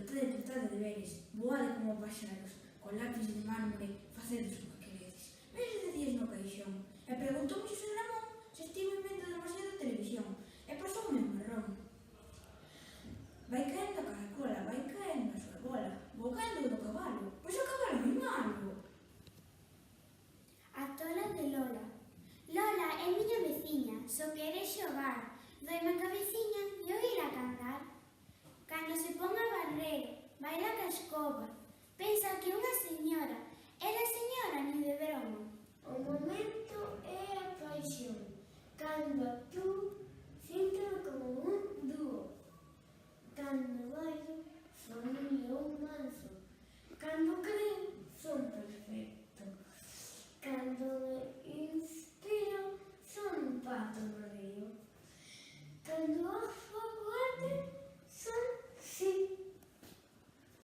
tratade deberes, voade como paxaros, con lápis de mármore, facedes o que queredes. Menos de días no caixón, e preguntou Xosé Ramón se estivo vendo demasiada televisión, e pasoume un marrón. Vai caendo a caracola, vai caendo a súa bola, vou caendo do cabalo, pois o cabalo é malo. A tola de Lola. Lola é miña veciña, só quere xogar, doime a cabeciña e o ir a cantar. Cando se pon a barrer, baila ca escoba, pensa que unha señora, era señora ni de broma. O momento é a paixón.